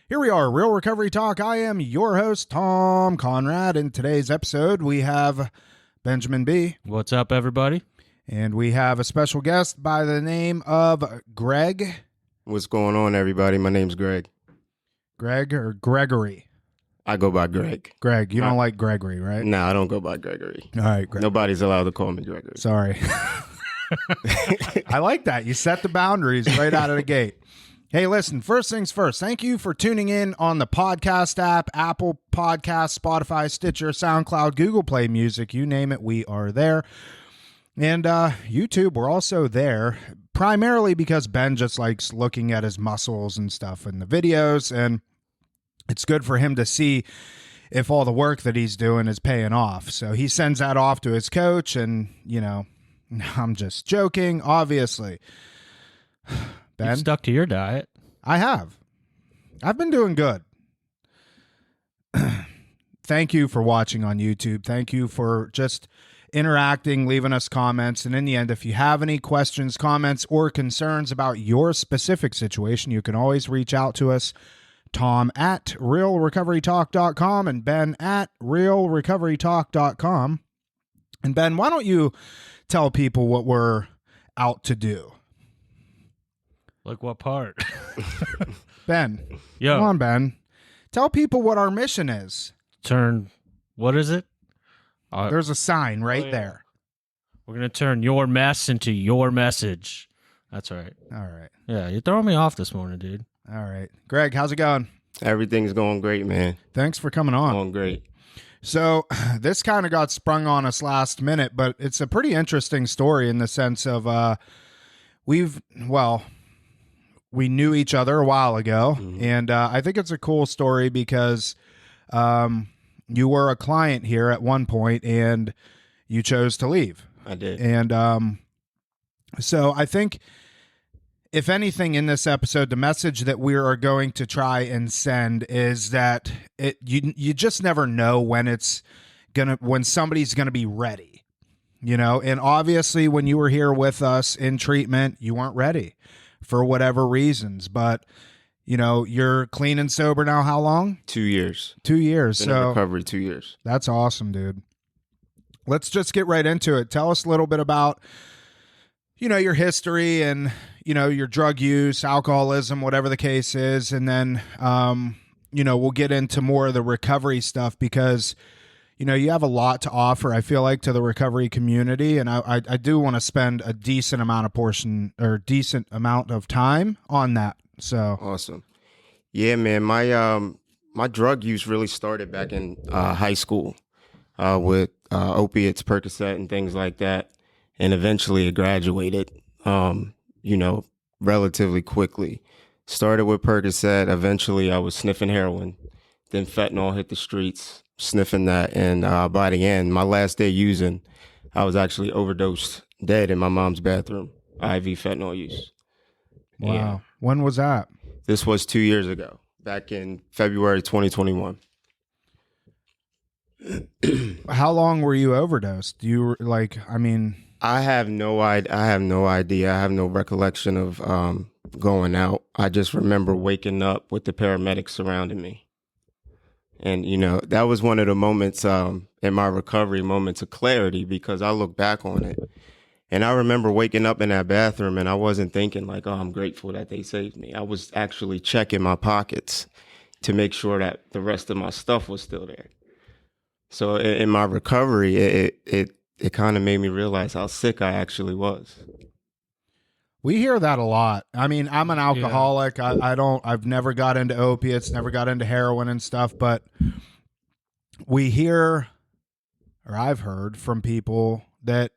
Here we are, Real Recovery Talk. I am your host, Tom Conrad. In today's episode, we have Benjamin B. What's up, everybody? And we have a special guest by the name of Greg. What's going on, everybody? My name's Greg. Greg or Gregory? I go by Greg. Greg, you don't like Gregory, right? No, I don't go by Gregory. All right, Greg. Nobody's allowed to call me Gregory. Sorry. I like that. You set the boundaries right out of the gate. Hey, listen, first things first, thank you for tuning in on the podcast app, Apple Podcasts, Spotify, Stitcher, SoundCloud, Google Play Music, you name it, we are there. And YouTube, we're also there, primarily because Ben just likes looking at his muscles and stuff in the videos, and it's good for him to see if all the work that he's doing is paying off. So he sends that off to his coach, and, you know, I'm just joking, obviously. Ben? You've stuck to your diet. I have. I've been doing good. Thank you for watching on YouTube. Thank you for just interacting, leaving us comments. And in the end, if you have any questions, comments, or concerns about your specific situation, you can always reach out to us. Tom at realrecoverytalk.com and Ben at realrecoverytalk.com. And Ben, why don't you tell people what we're out to do? Like what part? Ben, Yo. Come on, Ben. Tell people what our mission is. What is it? There's a sign right there. We're going to turn your mess into your message. That's right. All right. Yeah, you're throwing me off this morning, dude. All right. Greg, how's it going? Everything's going great, man. Thanks for coming on. Going great. So this kind of got sprung on us last minute, but it's a pretty interesting story in the sense of we knew each other a while ago, and I think it's a cool story because you were a client here at one point, and you chose to leave. I did. And so I think, if anything in this episode, the message that we are going to try and send is that you just never know when somebody's gonna be ready, you know. And obviously, when you were here with us in treatment, you weren't ready for whatever reasons. But you know, you're clean and sober now. How long? 2 years. 2 years. Been in recovery 2 years. That's awesome, dude. Let's just get right into it. Tell us a little bit about, you know, your history and, you know, your drug use, alcoholism, whatever the case is. And then, you know, we'll get into more of the recovery stuff because, you know, you have a lot to offer, I feel like, to the recovery community. And I do want to spend a decent amount of time on that. So Awesome. Yeah, man. My drug use really started back in high school with opiates, Percocet, and things like that. And eventually it graduated, you know, relatively quickly. Started with Percocet. Eventually I was sniffing heroin. Then fentanyl hit the streets, sniffing that. And by the end, my last day using, I was actually overdosed, dead in my mom's bathroom, IV fentanyl use. wow. Yeah. When was that? This was 2 years ago, back in February 2021. How long were you overdosed? You were like, I mean, I have no idea. I have no recollection of going out. I just remember waking up with the paramedics surrounding me. And, you know, that was one of the moments in my recovery, moments of clarity, because I look back on it. And I remember waking up in that bathroom and I wasn't thinking like, oh, I'm grateful that they saved me. I was actually checking my pockets to make sure that the rest of my stuff was still there. So in my recovery, it kind of made me realize how sick I actually was. we hear that a lot. I mean, I'm an alcoholic. Yeah. I've never got into opiates, never got into heroin and stuff, but we hear, or I've heard from people that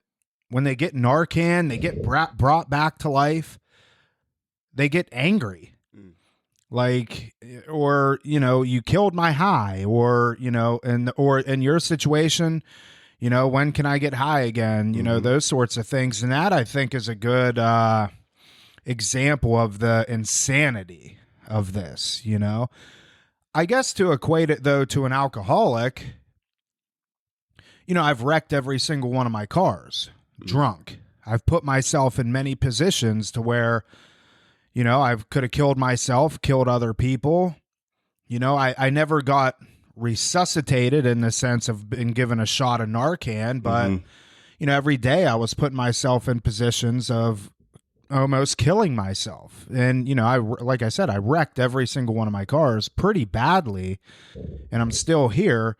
when they get Narcan, they get brought back to life, they get angry. Like, or, you know, you killed my high, or, you know, or in your situation, you know, when can I get high again? You know, those sorts of things. And that, I think, is a good example of the insanity of this, you know. I guess to equate it, though, to an alcoholic, you know, I've wrecked every single one of my cars drunk. I've put myself in many positions to where, you know, I could have killed myself, killed other people. I never got resuscitated in the sense of being given a shot of Narcan, but, every day I was putting myself in positions of almost killing myself. And, like I said, I wrecked every single one of my cars pretty badly, and I'm still here.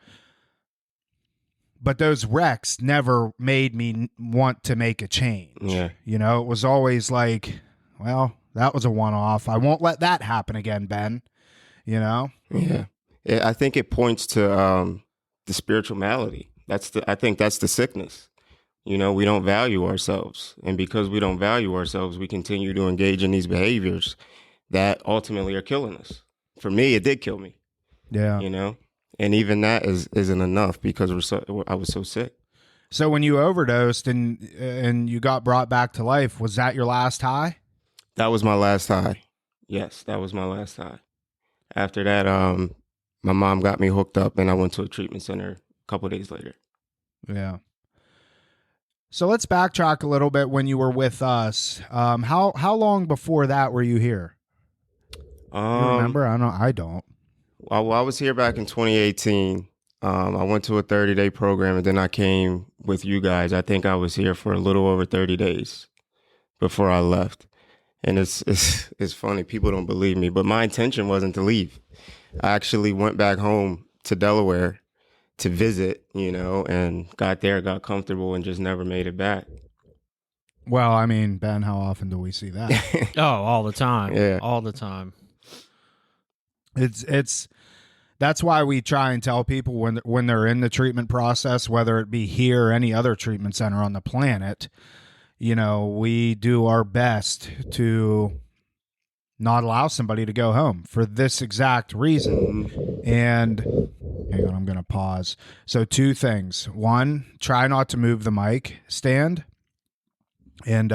But those wrecks never made me want to make a change. Yeah. It was always like, well, that was a one-off. I won't let that happen again, Ben. Yeah. I think it points to the spiritual malady. I think that's the sickness. We don't value ourselves. And because we don't value ourselves, we continue to engage in these behaviors that ultimately are killing us. For me, it did kill me. Yeah. And even that isn't enough because I was so sick. So when you overdosed and you got brought back to life, was that your last high? That was my last high. Yes, that was my last high. After that, my mom got me hooked up, and I went to a treatment center a couple of days later. Yeah. So let's backtrack a little bit. When you were with us, how long before that were you here? You remember? I don't. I was here back in 2018. I went to a 30-day program, and then I came with you guys. I think I was here for a little over 30 days before I left. And it's funny. People don't believe me, but my intention wasn't to leave. I actually went back home to Delaware to visit, and got there, got comfortable, and just never made it back. Well, I mean, Ben, how often do we see that? Oh, all the time. Yeah. All the time. It's that's why we try and tell people when they're in the treatment process, whether it be here or any other treatment center on the planet, we do our best to not allow somebody to go home for this exact reason. And hang on, I'm going to pause. So 2 things. 1, try not to move the mic stand, and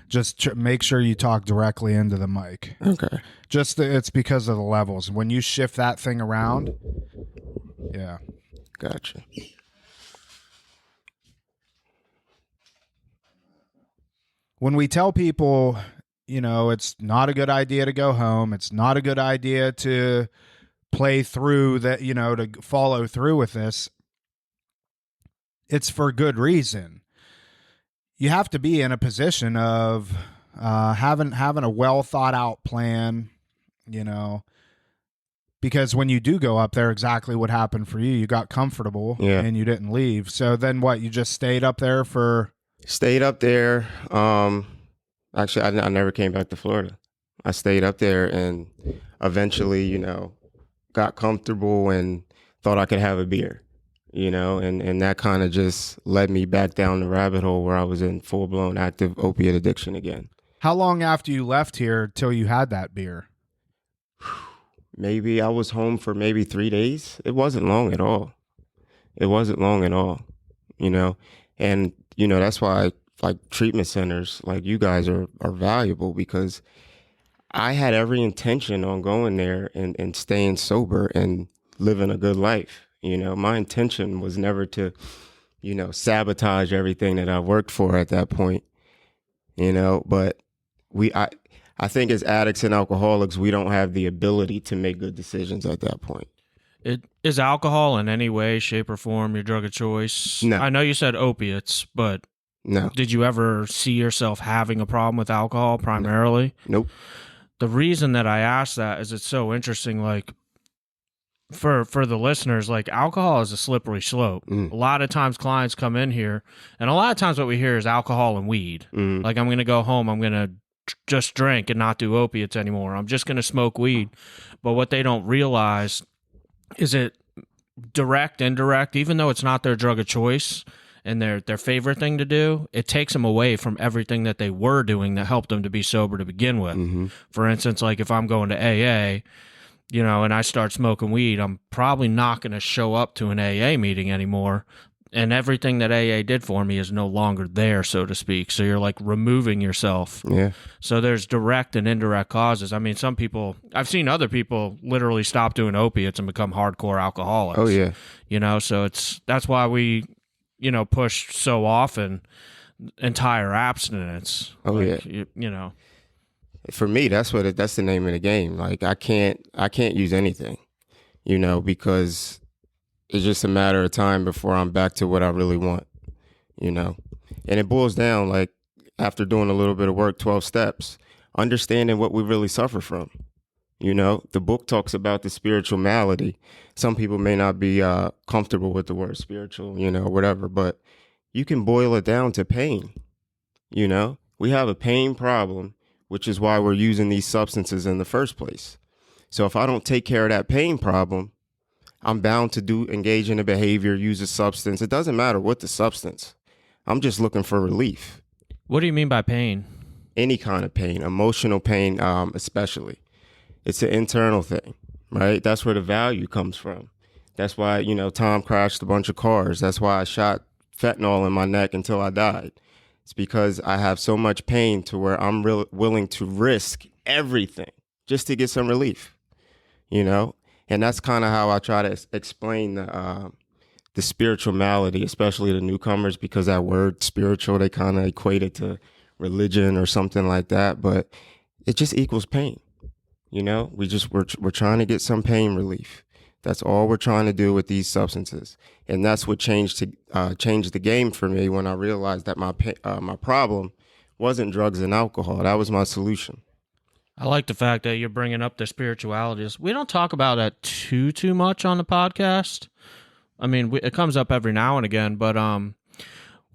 just make sure you talk directly into the mic. Okay. It's because of the levels. When you shift that thing around, yeah. Gotcha. When we tell people, it's not a good idea to go home, it's not a good idea to play through that, to follow through with this, it's for good reason. You have to be in a position of having a well thought out plan, because when you do go up there, exactly what happened for you got comfortable and you didn't leave. So then what, you just stayed up there Stayed up there. Actually, I never came back to Florida. I stayed up there and eventually, got comfortable and thought I could have a beer, and that kind of just led me back down the rabbit hole where I was in full-blown active opiate addiction again. How long after you left here till you had that beer? Maybe I was home for maybe 3 days. It wasn't long at all. And, that's why like treatment centers like you guys are valuable, because I had every intention on going there and staying sober and living a good life. My intention was never to, sabotage everything that I worked for at that point, but I think as addicts and alcoholics, we don't have the ability to make good decisions at that point. Is alcohol in any way, shape, or form your drug of choice? No. I know you said opiates, but no. Did you ever see yourself having a problem with alcohol primarily? Nope. The reason that I ask that is it's so interesting. Like for the listeners, like alcohol is a slippery slope. A lot of times clients come in here, and a lot of times what we hear is alcohol and weed. Like, I'm going to go home, I'm going to just drink and not do opiates anymore. I'm just going to smoke weed. But what they don't realize is it direct, indirect, even though it's not their drug of choice and their favorite thing to do, it takes them away from everything that they were doing that helped them to be sober to begin with. For instance, like if I'm going to AA, and I start smoking weed, I'm probably not going to show up to an AA meeting anymore. And everything that AA did for me is no longer there, so to speak. So you're like removing yourself. Yeah. So there's direct and indirect causes. I mean, some people, I've seen other people literally stop doing opiates and become hardcore alcoholics. Oh, yeah. So that's why we, push so often entire abstinence. Oh, like, For me, that's the name of the game. Like I can't use anything. because it's just a matter of time before I'm back to what I really want, and it boils down, like, after doing a little bit of work, 12 steps, understanding what we really suffer from. The book talks about the spiritual malady. Some people may not be comfortable with the word spiritual, whatever, but you can boil it down to pain. We have a pain problem, which is why we're using these substances in the first place. So if I don't take care of that pain problem, I'm bound to engage in a behavior, use a substance. It doesn't matter what the substance. I'm just looking for relief. What do you mean by pain? Any kind of pain, emotional pain, especially. It's an internal thing, right? That's where the value comes from. That's why, Tom crashed a bunch of cars. That's why I shot fentanyl in my neck until I died. It's because I have so much pain to where I'm willing to risk everything just to get some relief, And that's kind of how I try to explain the spiritual malady, especially to newcomers, because that word spiritual, they kind of equate it to religion or something like that. But it just equals pain. We're trying to get some pain relief. That's all we're trying to do with these substances. And that's what changed the game for me when I realized that my problem wasn't drugs and alcohol. That was my solution. I like the fact that you're bringing up the spiritualities. We don't talk about that too much on the podcast. I mean, it comes up every now and again, but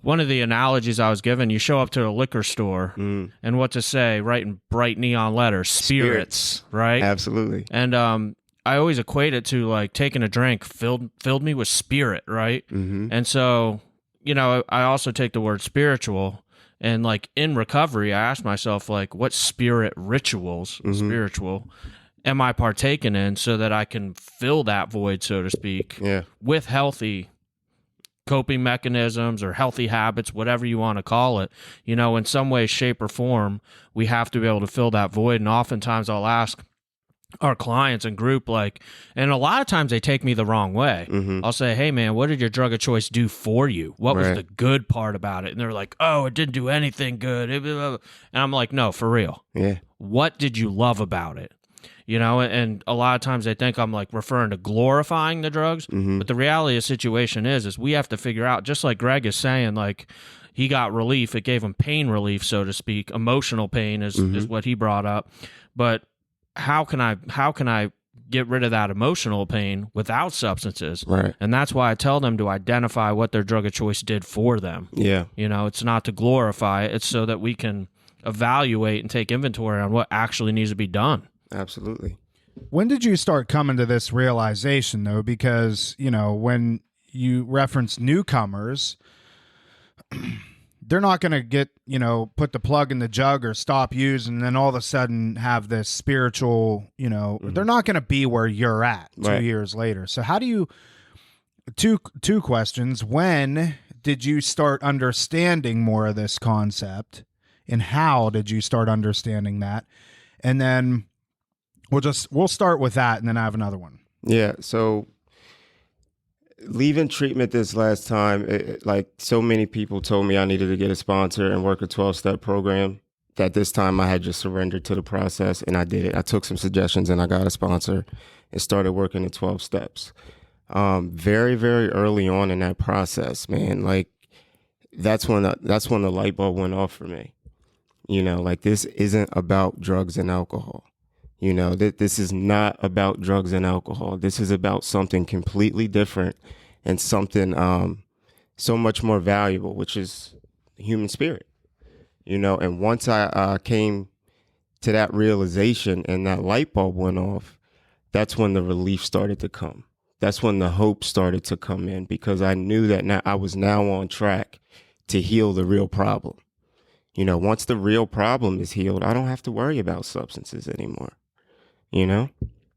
one of the analogies I was given, you show up to a liquor store and what to say, right in bright neon letters, spirits, right? Absolutely. And I always equate it to like taking a drink filled me with spirit, right? Mm-hmm. And so, I also take the word spiritual, and like in recovery, I ask myself, like, what spirit rituals, spiritual, am I partaking in so that I can fill that void, so to speak, with healthy coping mechanisms or healthy habits, whatever you want to call it. In some way, shape, or form, we have to be able to fill that void. And oftentimes I'll ask our clients and group, and a lot of times they take me the wrong way. I'll say, hey man, what did your drug of choice do for you? What was the good part about it? And they're like, oh, it didn't do anything good. And I'm like, no, for real. Yeah. What did you love about it? And a lot of times they think I'm like referring to glorifying the drugs, but the reality of the situation is we have to figure out, just like Greg is saying, like, he got relief. It gave him pain relief, so to speak. Emotional pain is what he brought up. But how can I get rid of that emotional pain without substances? Right. And that's why I tell them to identify what their drug of choice did for them. Yeah. It's not to glorify it. It's so that we can evaluate and take inventory on what actually needs to be done. Absolutely. When did you start coming to this realization, though? Because, when you reference newcomers, they're not going to get, put the plug in the jug or stop using and then all of a sudden have this spiritual, they're not going to be where you're at 2 years later. So how do you, two questions. When did you start understanding more of this concept, and how did you start understanding that? And then we'll start with that, and then I have another one. Yeah. So leaving treatment this last time, like so many people told me I needed to get a sponsor and work a 12-step program, that this time I had just surrendered to the process, and I did it. I took some suggestions and I got a sponsor and started working the 12 steps. Very, very early on in that process, man, like that's when the light bulb went off for me. Like, this isn't about drugs and alcohol. This is not about drugs and alcohol. This is about something completely different and something so much more valuable, which is the human spirit. And once I came to that realization and that light bulb went off, that's when the relief started to come. That's when the hope started to come in, because I knew that now I was on track to heal the real problem. Once the real problem is healed, I don't have to worry about substances anymore.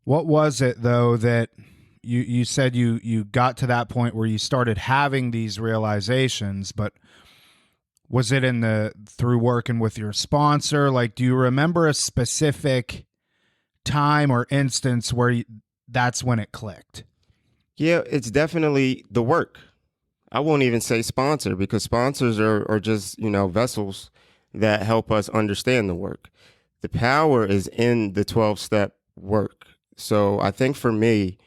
What was it, though, that you said you got to that point where you started having these realizations, but was it through working with your sponsor? Like, do you remember a specific time or instance where that's when it clicked? Yeah, it's definitely the work. I won't even say sponsor, because sponsors are just, vessels that help us understand the work. The power is in the 12-step work. So I think for me,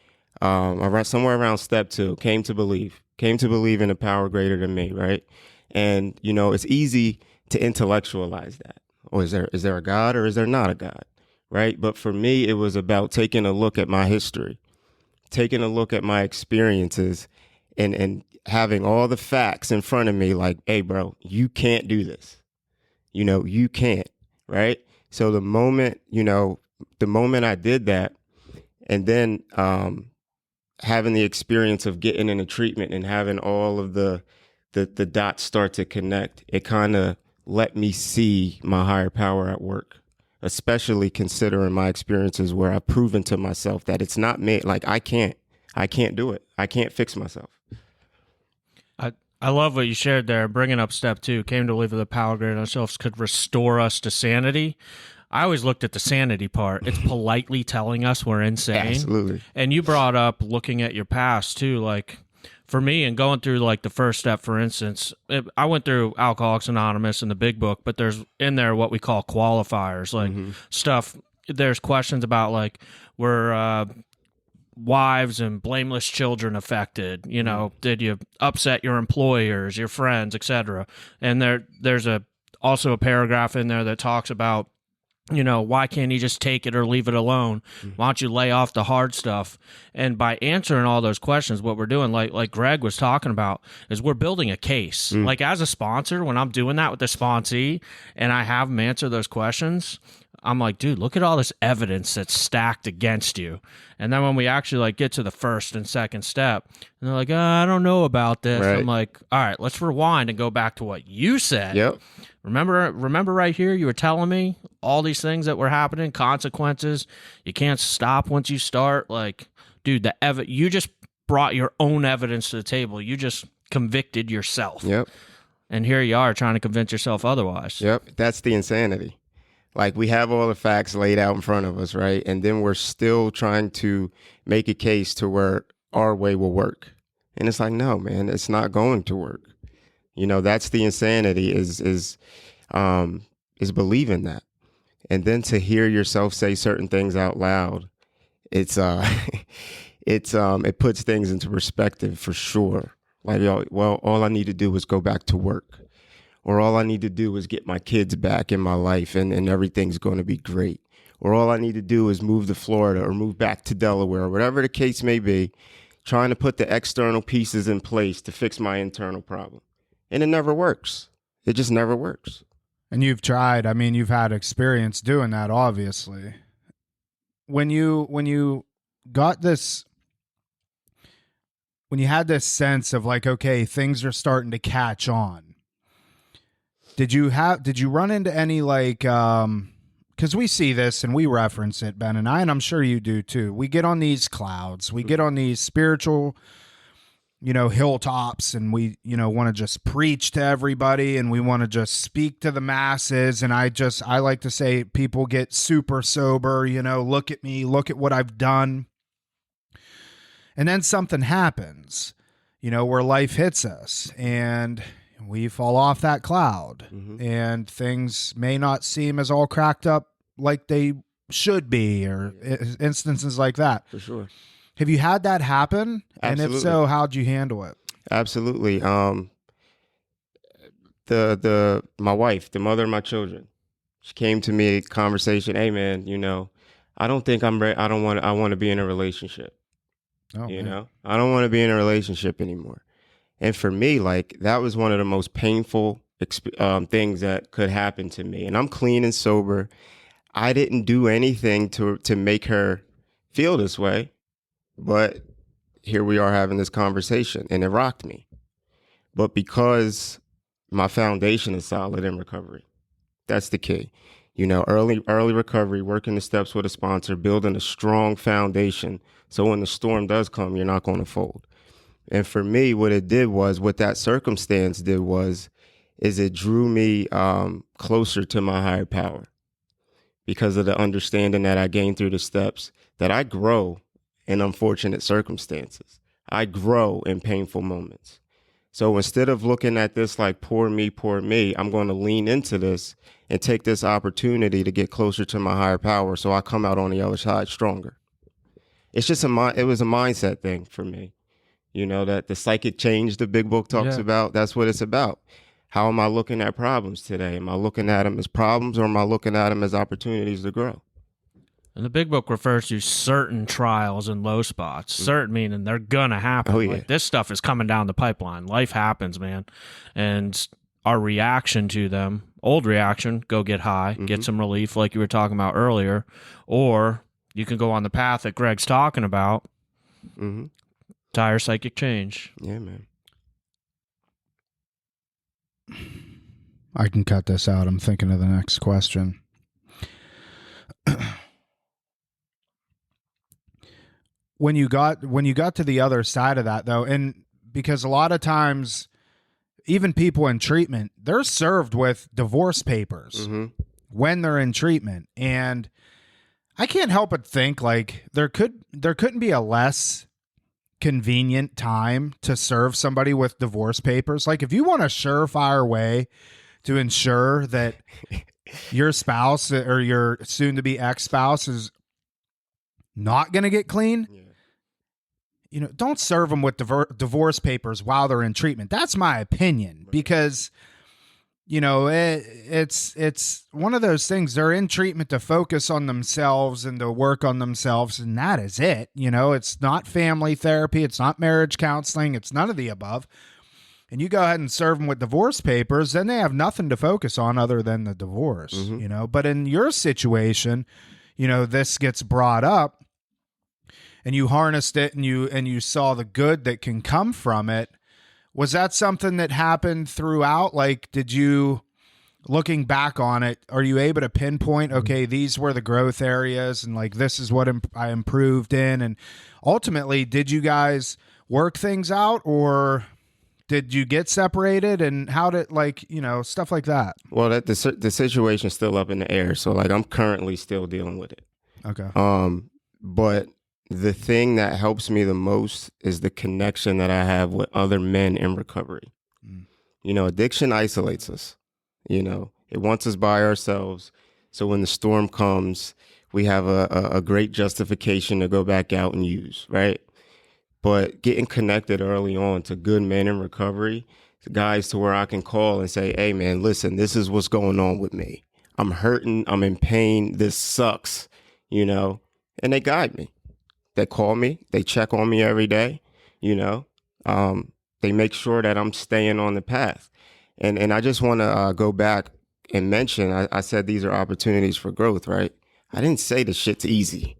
around somewhere around step 2, came to believe in a power greater than me, right? And it's easy to intellectualize that. Or is there a God or is there not a God, right? But for me, it was about taking a look at my history, taking a look at my experiences, and having all the facts in front of me, like, hey, bro, you can't do this. You can't, right? So the moment I did that, and then having the experience of getting into treatment and having all of the dots start to connect, it kind of let me see my higher power at work, especially considering my experiences where I've proven to myself that it's not me. Like, I can't do it. I can't fix myself. I love what you shared there, bringing up step 2, came to believe that the power greater than ourselves could restore us to sanity. I always looked at the sanity part. It's politely telling us we're insane. Absolutely. And you brought up looking at your past too. Like for me and going through like the first step, for instance, I went through Alcoholics Anonymous in the big book, but there's in there what we call qualifiers, like stuff. There's questions about like, were wives and blameless children affected? Did you upset your employers, your friends, etc.? And there's also a paragraph in there that talks about, why can't you just take it or leave it alone? Why don't you lay off the hard stuff? And by answering all those questions, what we're doing, like Greg was talking about, is we're building a case. Like as a sponsor, when I'm doing that with the sponsee and I have them answer those questions, I'm like, dude, look at all this evidence that's stacked against you. And then when we actually like get to the first and second step, and they're like, I don't know about this. Right. I'm like, all right, let's rewind and go back to what you said. Yep. Remember right here, you were telling me all these things that were happening, consequences. You can't stop once you start. Like, dude, you just brought your own evidence to the table. You just convicted yourself. Yep. And here you are trying to convince yourself otherwise. Yep. That's the insanity. Like, we have all the facts laid out in front of us, right? And then we're still trying to make a case to where our way will work. And it's like, no, man, it's not going to work. That's the insanity is believing that. And then to hear yourself say certain things out loud, it puts things into perspective for sure. Like, well, all I need to do is go back to work. Or all I need to do is get my kids back in my life and everything's going to be great. Or all I need to do is move to Florida or move back to Delaware, or whatever the case may be, trying to put the external pieces in place to fix my internal problem. And it never works. It just never works. And you've tried. I mean, you've had experience doing that, obviously. When you got this, when you had this sense of like, okay, things are starting to catch on, did you run into any like, because we see this and we reference it, Ben and I, and I'm sure you do too. We get on these clouds, we get on these spiritual, hilltops, and we, want to just preach to everybody and we want to just speak to the masses. And I like to say people get super sober, look at me, look at what I've done. And then something happens, where life hits us and we fall off that cloud, and things may not seem as all cracked up like they should be, or instances like that. For sure. Have you had that happen? Absolutely. And if so, how'd you handle it? Absolutely. My wife, the mother of my children, she came to me, conversation, hey man, I don't think I'm ready. I want to be in a relationship. I don't want to be in a relationship anymore. And for me, like, that was one of the most painful things that could happen to me. And I'm clean and sober. I didn't do anything to make her feel this way. But here we are having this conversation, and it rocked me. But because my foundation is solid in recovery, that's the key. Early recovery, working the steps with a sponsor, building a strong foundation. So when the storm does come, you're not going to fold. And for me, what that circumstance did was it drew me closer to my higher power, because of the understanding that I gained through the steps, that I grow in unfortunate circumstances. I grow in painful moments. So instead of looking at this like poor me, I'm going to lean into this and take this opportunity to get closer to my higher power, so I come out on the other side stronger. it's just it was a mindset thing for me. You know, that the psychic change the big book talks about, that's what it's about. How am I looking at problems today? Am I looking at them as problems, or am I looking at them as opportunities to grow? And the big book refers to certain trials and low spots. Certain meaning they're gonna happen. Oh, yeah. Like, this stuff is coming down the pipeline. Life happens, man. And our reaction to them, old reaction, go get high, get some relief like you were talking about earlier. Or you can go on the path that Greg's talking about. Dire psychic change. Yeah, man. I can cut this out. I'm thinking of the next question. When you got to the other side of that, though, and because a lot of times, even people in treatment, they're served with divorce papers when they're in treatment, and I can't help but think like there couldn't be a less convenient time to serve somebody with divorce papers. Like, if you want a surefire way to ensure that your spouse or your soon-to-be ex-spouse is not going to get clean, you know, don't serve them with divorce papers while they're in treatment. That's my opinion, because, you know, it's one of those things. They're in treatment to focus on themselves and to work on themselves, and that is it. You know, it's not family therapy. It's not marriage counseling. It's none of the above. And you go ahead and serve them with divorce papers, then they have nothing to focus on other than the divorce, you know. But in your situation, you know, this gets brought up, and you harnessed it, and you saw the good that can come from it. Was that something that happened throughout? Like, did you, looking back on it, are you able to pinpoint, okay, these were the growth areas, and like, this is what I improved in? And ultimately, did you guys work things out, or did you get separated, and how did, like, you know, stuff like that? Well, the situation's still up in the air. So like, I'm currently still dealing with it. Okay. But the thing that helps me the most is the connection that I have with other men in recovery. You know, addiction isolates us. You know, it wants us by ourselves. So when the storm comes, we have a great justification to go back out and use, right? But getting connected early on to good men in recovery, to guys to where I can call and say, hey, man, listen, this is what's going on with me. I'm hurting. I'm in pain. This sucks, you know, and they guide me. They call me. They check on me every day, you know. They make sure that I'm staying on the path. And I just want to go back and mention, I said these are opportunities for growth, right? I didn't say the shit's easy.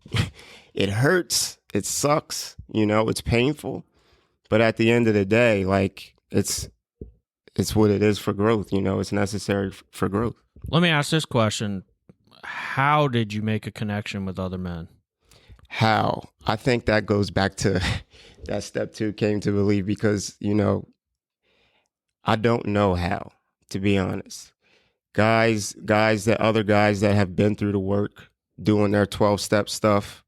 It hurts. It sucks. You know, it's painful. But at the end of the day, like, it's what it is for growth. You know, it's necessary for growth. Let me ask this question. How did you make a connection with other men? How? I think that goes back to that step 2, came to believe, because, you know, I don't know how, to be honest. Other guys that have been through the work, doing their 12-step stuff,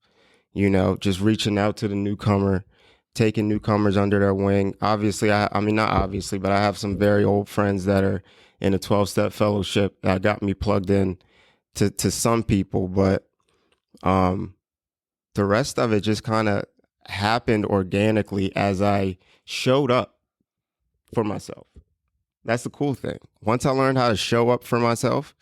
you know, just reaching out to the newcomer, taking newcomers under their wing. Obviously, I mean, not obviously, but I have some very old friends that are in a 12-step fellowship that got me plugged in to some people, but the rest of it just kind of happened organically as I showed up for myself. That's the cool thing. Once I learned how to show up for myself,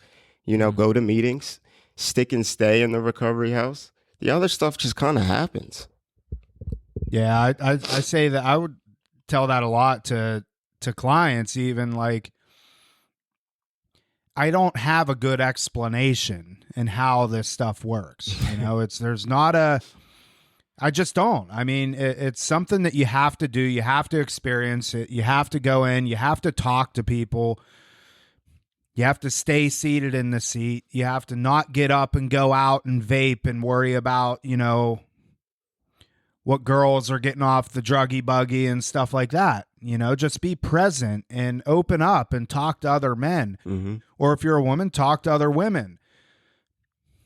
you know, go to meetings, stick and stay in the recovery house, the other stuff just kind of happens. Yeah, I say that I would tell that a lot to clients, even like, I don't have a good explanation in how this stuff works. You know, I just don't. I mean, it's something that you have to do. You have to experience it. You have to go in. You have to talk to people. You have to stay seated in the seat. You have to not get up and go out and vape and worry about, you know, what girls are getting off the druggy buggy and stuff like that. You know, just be present and open up and talk to other men. Mm-hmm. Or if you're a woman, talk to other women.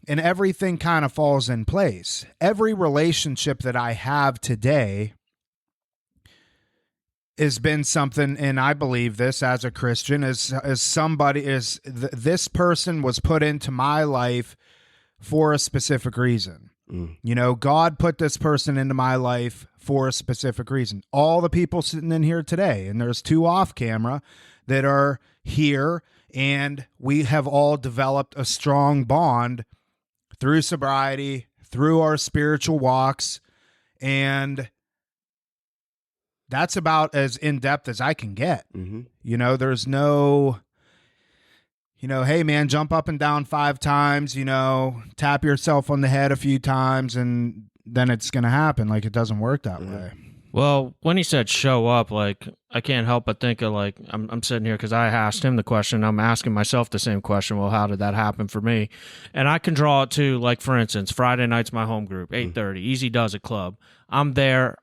And everything kind of falls in place. Every relationship that I have today has been something, and I believe this as a Christian, this person was put into my life for a specific reason. You know, God put this person into my life for a specific reason. All the people sitting in here today, and there's 2 off camera that are here, and we have all developed a strong bond through sobriety, through our spiritual walks, and that's about as in-depth as I can get. You know, there's no, you know, hey man, jump up and down 5 times, you know, tap yourself on the head a few times and then it's going to happen. Like, it doesn't work that way. Well, when he said show up, like, I can't help but think of, like, I'm sitting here because I asked him the question. I'm asking myself the same question. Well, how did that happen for me? And I can draw it to, like, for instance, Friday night's my home group, 8:30, Easy Does It Club. I'm there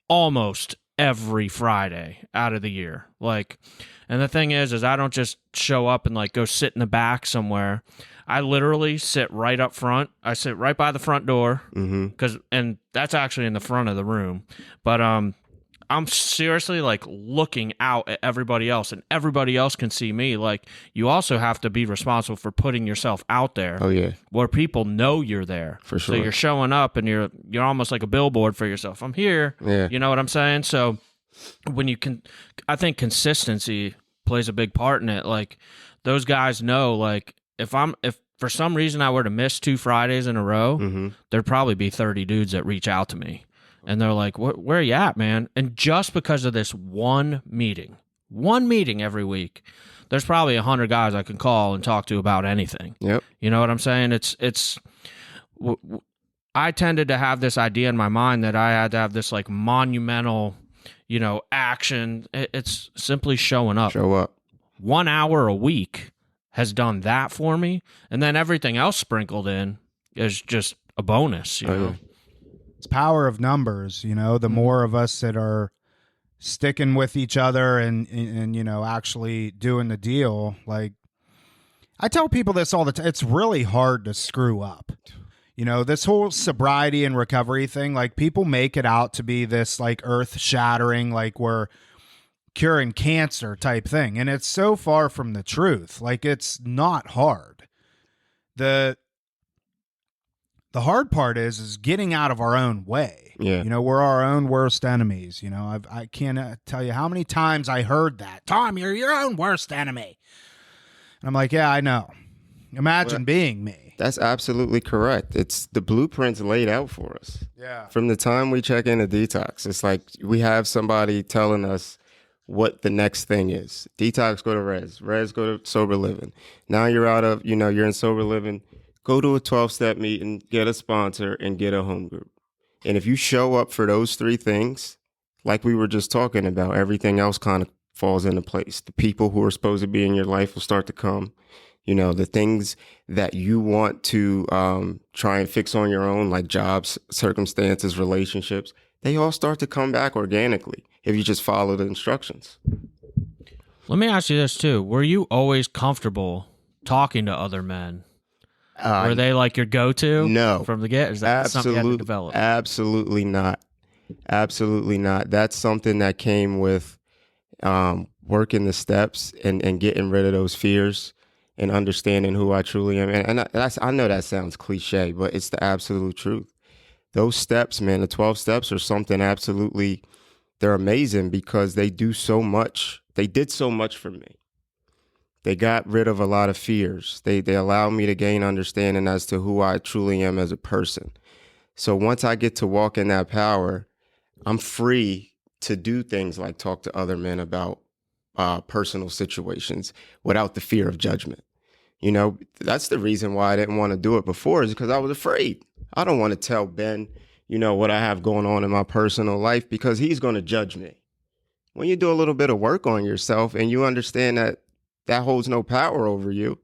almost every Friday out of the year. Like, and the thing is I don't just show up and, like, go sit in the back somewhere. I literally sit right up front. I sit right by the front door, and that's actually in the front of the room. But I'm seriously, like, looking out at everybody else, and everybody else can see me. Like, you also have to be responsible for putting yourself out there. Oh yeah, where people know you're there. For sure. So you're showing up, and you're almost like a billboard for yourself. I'm here. Yeah. You know what I'm saying? So when you can, I think consistency plays a big part in it. Like, those guys know, like, if for some reason I were to miss 2 Fridays in a row, there'd probably be 30 dudes that reach out to me. And they're like, where are you at, man? And just because of this one meeting every week, there's probably 100 guys I can call and talk to about anything. Yep. You know what I'm saying? I tended to have this idea in my mind that I had to have this, like, monumental, you know, action. It's simply showing up. Show up. 1 hour a week has done that for me, and then everything else sprinkled in is just a bonus, you know. It's power of numbers, you know. The more of us that are sticking with each other and you know, actually doing the deal. Like, I tell people this all the time, it's really hard to screw up. You know, this whole sobriety and recovery thing, like, people make it out to be this, like, earth-shattering, like, we're curing cancer type thing, and it's so far from the truth. Like, it's not hard. The hard part is getting out of our own way. Yeah. You know, we're our own worst enemies. You know, I can't tell you how many times I heard that. Tom, you're your own worst enemy. And I'm like, yeah, I know. Imagine being me. That's absolutely correct. It's the blueprints laid out for us. Yeah. From the time we check into detox, it's like we have somebody telling us what the next thing is. Detox, go to res go to sober living. Now you're out of, you know, you're in sober living, go to a 12-step meeting, get a sponsor, and get a home group. And if you show up for those 3 things, like we were just talking about, everything else kind of falls into place. The people who are supposed to be in your life will start to come. You know, the things that you want to try and fix on your own, like jobs, circumstances, relationships, they all start to come back organically if you just follow the instructions. Let me ask you this too. Were you always comfortable talking to other men? Were they like your go-to? No. From the get? Is that something you had to develop? Absolutely not. Absolutely not. That's something that came with working the steps and getting rid of those fears and understanding who I truly am. And I know that sounds cliche, but it's the absolute truth. Those steps, man, the 12 steps are something absolutely, they're amazing because they do so much. They did so much for me. They got rid of a lot of fears. They allow me to gain understanding as to who I truly am as a person. So once I get to walk in that power, I'm free to do things like talk to other men about personal situations without the fear of judgment. You know, that's the reason why I didn't want to do it before, is because I was afraid. I don't want to tell Ben, you know, what I have going on in my personal life because he's going to judge me. When you do a little bit of work on yourself and you understand that that holds no power over you,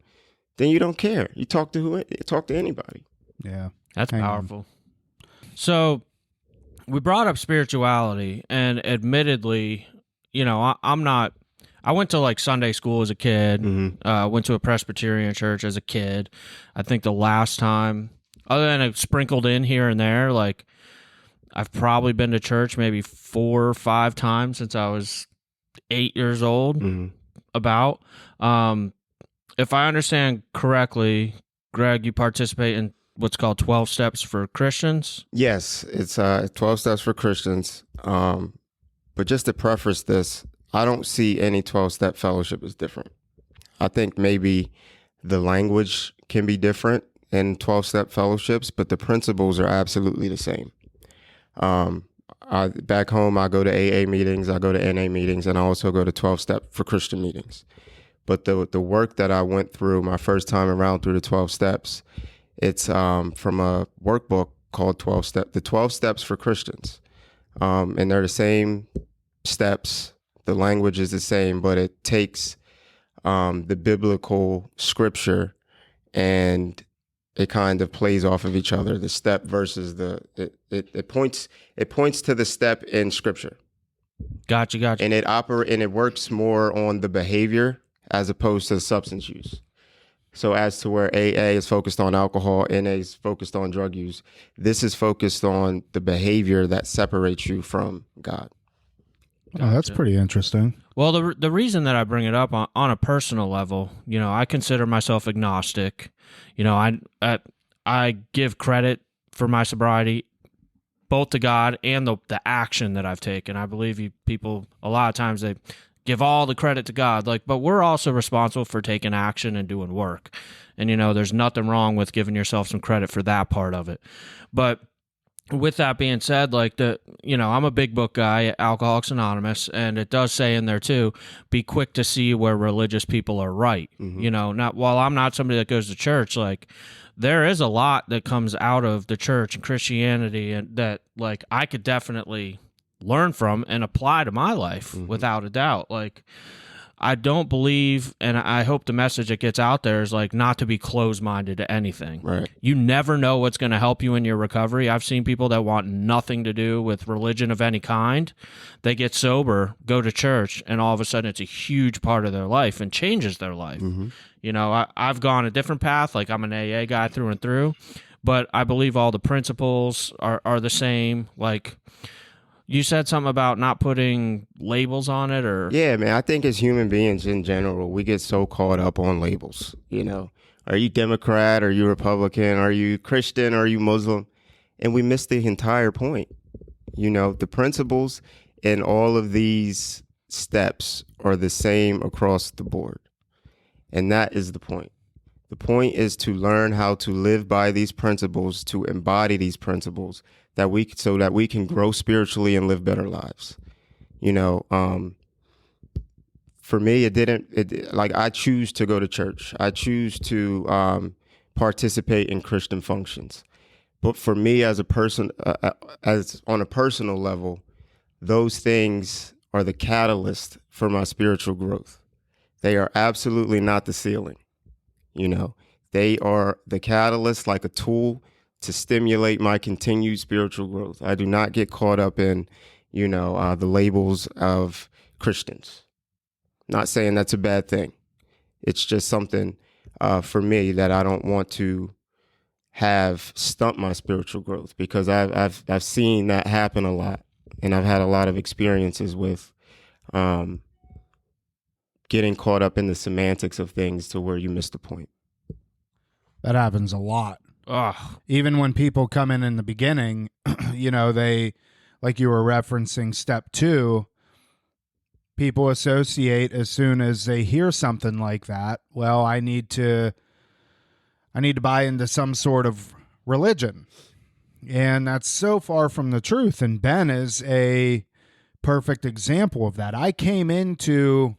then you don't care. You talk to anybody. Yeah. That's powerful. So we brought up spirituality, and admittedly, you know, I went to like Sunday school as a kid, went to a Presbyterian church as a kid. I think the last time, other than it sprinkled in here and there, like I've probably been to church maybe 4 or 5 times since I was 8 years old. About, if I understand correctly, Greg, you participate in what's called 12 Steps for Christians? Yes, it's 12 Steps for Christians. But just to preface this, I don't see any 12-step fellowship as different. I think maybe the language can be different in 12-step fellowships, but the principles are absolutely the same. Back home, I go to AA meetings, I go to NA meetings, and I also go to 12-step for Christian meetings. But the work that I went through my first time around through the 12 steps, it's from a workbook called the 12 Steps for Christians. And they're the same steps. The language is the same, but it takes the biblical scripture and it kind of plays off of each other. The step versus it points to the step in scripture. Gotcha. And it works more on the behavior as opposed to substance use. So as to where AA is focused on alcohol, NA is focused on drug use, this is focused on the behavior that separates you from God. Oh, that's pretty interesting. Well, the reason that I bring it up on a personal level, I consider myself agnostic. I give credit for my sobriety both to God and the action that I've taken. I believe people a lot of times they give all the credit to God, but we're also responsible for taking action and doing work. And there's nothing wrong with giving yourself some credit for that part of it. But with that being said, I'm a big book guy at Alcoholics Anonymous, and it does say in there too, be quick to see where religious people are right. Mm-hmm. While I'm not somebody that goes to church, there is a lot that comes out of the church and Christianity and that I could definitely learn from and apply to my life. Mm-hmm. Without a doubt. I don't believe, and I hope the message that gets out there is not to be closed-minded to anything. Right. You never know what's going to help you in your recovery. I've seen people that want nothing to do with religion of any kind. They get sober, go to church, and all of a sudden it's a huge part of their life and changes their life. Mm-hmm. I've gone a different path. I'm an AA guy through and through, but I believe all the principles are the same. You said something about not putting labels on it, or? Yeah, man, I think as human beings in general, we get so caught up on labels, Are you Democrat? Are you Republican? Are you Christian? Are you Muslim? And we miss the entire point. The principles in all of these steps are the same across the board. And that is the point. The point is to learn how to live by these principles, to embody these principles, so that we can grow spiritually and live better lives. For me, I choose to go to church. I choose to participate in Christian functions. But for me as a person, as on a personal level, those things are the catalyst for my spiritual growth. They are absolutely not the ceiling. They are the catalyst, like a tool to stimulate my continued spiritual growth. I do not get caught up in, the labels of Christians. Not saying that's a bad thing. It's just something for me that I don't want to have stunt my spiritual growth, because I've seen that happen a lot, and I've had a lot of experiences with getting caught up in the semantics of things to where you miss the point. That happens a lot. Ugh. Even when people come in the beginning, they, like you were referencing step 2, people associate as soon as they hear something like that, well, I need to buy into some sort of religion. And that's so far from the truth. And Ben is a perfect example of that. I came into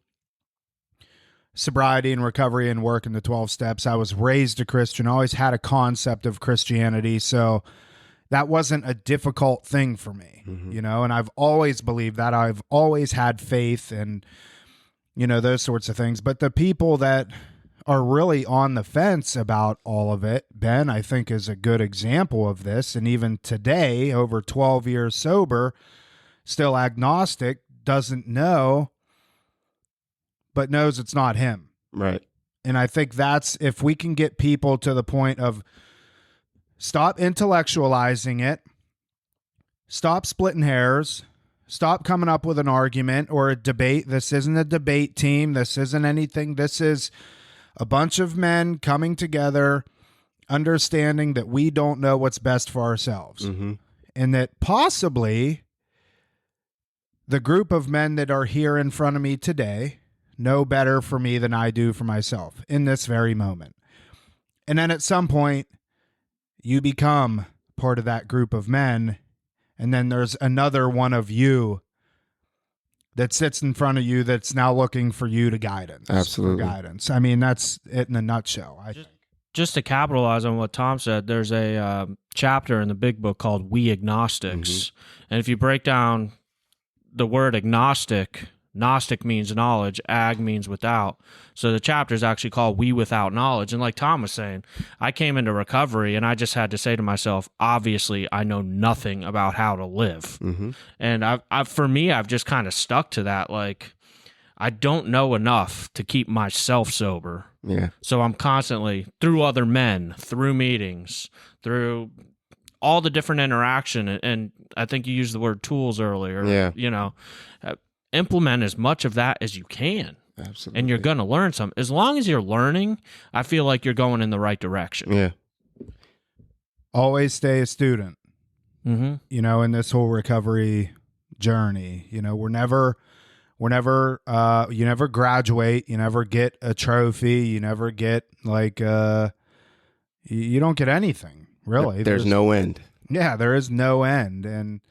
sobriety and recovery and work in the 12 steps. I was raised a Christian, always had a concept of Christianity. So that wasn't a difficult thing for me, and I've always believed that. I've always had faith and, those sorts of things. But the people that are really on the fence about all of it, Ben, I think, is a good example of this. And even today, over 12 years sober, still agnostic, doesn't know, but knows it's not him. Right. And I think that's, if we can get people to the point of stop intellectualizing it, stop splitting hairs, stop coming up with an argument or a debate. This isn't a debate team. This isn't anything. This is a bunch of men coming together understanding that we don't know what's best for ourselves, and that possibly the group of men that are here in front of me today know better for me than I do for myself in this very moment. And then at some point, you become part of that group of men, and then there's another one of you that sits in front of you that's now looking for you to guidance. Absolutely. For guidance. I mean, that's it in a nutshell, I think. Just to capitalize on what Tom said, there's a chapter in the big book called We Agnostics. And if you break down the word agnostic, Gnostic means knowledge, ag means without. So the chapter is actually called We Without Knowledge. And like Tom was saying, I came into recovery and I just had to say to myself, obviously, I know nothing about how to live. And for me, I've just kind of stuck to that. Like, I don't know enough to keep myself sober. Yeah. So I'm constantly, through other men, through meetings, through all the different interaction, and I think you used the word tools earlier. Yeah. You know, implement as much of that as you can. Absolutely. And you're going to learn some. As long as you're learning, I feel like you're going in the right direction. Yeah. Always stay a student, you know, in this whole recovery journey. You know, you never graduate, you never get a trophy, you never get like, you don't get anything really. There's no end. Yeah, there is no end. And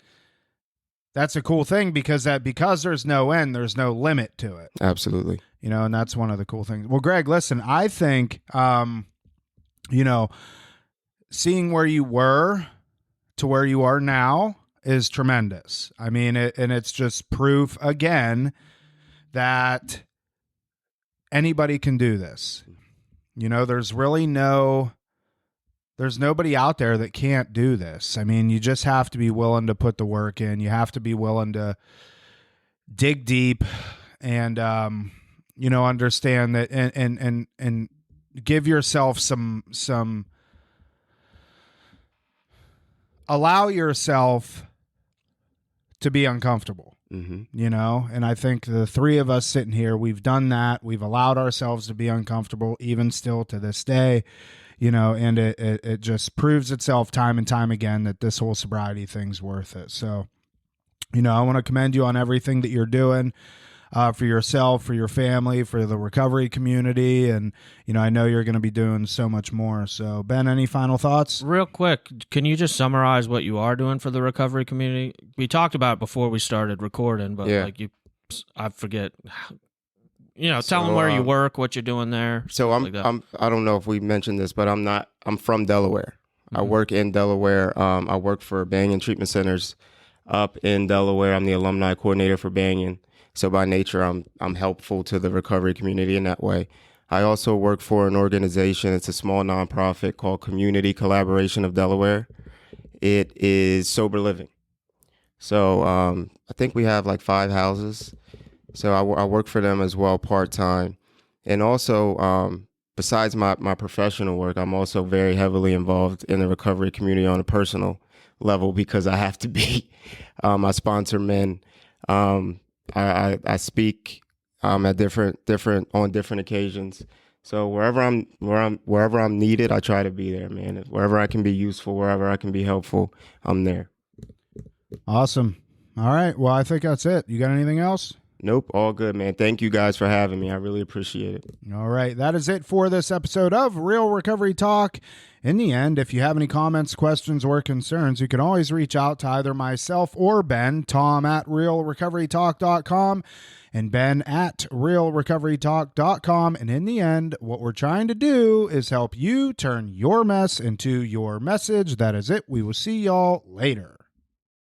that's a cool thing because there's no end, there's no limit to it. Absolutely. You know, and that's one of the cool things. Well, Greg, listen, I think, you know, seeing where you were to where you are now is tremendous. I mean, and it's just proof again that anybody can do this. You know, there's nobody out there that can't do this. I mean, you just have to be willing to put the work in. You have to be willing to dig deep and, you know, understand that and give yourself some allow yourself to be uncomfortable, you know? And I think the three of us sitting here, we've done that. We've allowed ourselves to be uncomfortable, even still to this day. You know, and it just proves itself time and time again that this whole sobriety thing's worth it. So, you know, I want to commend you on everything that you're doing for yourself, for your family, for the recovery community. And, you know, I know you're going to be doing so much more. So, Ben, any final thoughts? Real quick, can you just summarize what you are doing for the recovery community? We talked about it before we started recording, but I forget. You know, tell them where you work, what you're doing there. So I don't know if we mentioned this, but I'm from Delaware. I work in Delaware. I work for Banyan Treatment Centers up in Delaware. I'm the alumni coordinator for Banyan. So by nature, I'm helpful to the recovery community in that way. I also work for an organization. It's a small nonprofit called Community Collaboration of Delaware. It is sober living. So I think we have like 5 houses. So I work for them as well part-time. And also, besides my professional work, I'm also very heavily involved in the recovery community on a personal level because I have to be. I sponsor men. I speak at different on different occasions. So wherever I'm needed, I try to be there, man. Wherever I can be useful, wherever I can be helpful, I'm there. Awesome. All right. Well, I think that's it. You got anything else? Nope, all good, man. Thank you guys for having me. I really appreciate it. All right, that is it for this episode of Real Recovery Talk. In the end, if you have any comments, questions, or concerns, you can always reach out to either myself or Ben, Tom at realrecoverytalk.com and Ben at realrecoverytalk.com. And in the end, what we're trying to do is help you turn your mess into your message. That is it. We will see y'all later.